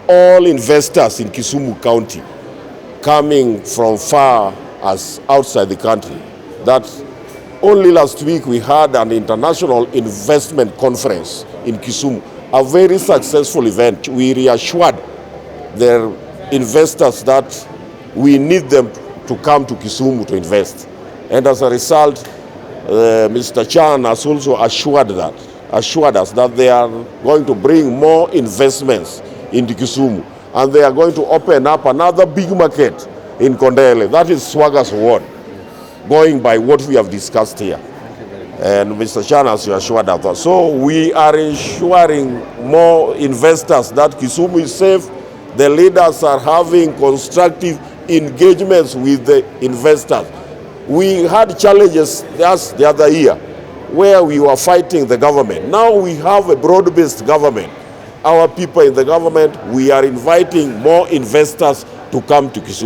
all investors in Kisumu County coming from far as outside the country. That only last week we had an international investment conference in Kisumu, a very successful event. We reassured the investors that we need them to come to Kisumu to invest. And as a result, Mr. Chan has also assured us that they are going to bring more investments into Kisumu, and they are going to open up another big market in Kondele. That is Swaga's word, going by what we have discussed here. And Mr. Chan has assured us that. So we are ensuring more investors that Kisumu is safe. The leaders are having constructive engagements with the investors. We had challenges just the other year where we were fighting the government. Now we have a broad-based government. Our people in the government, we are inviting more investors to come to Kisumu.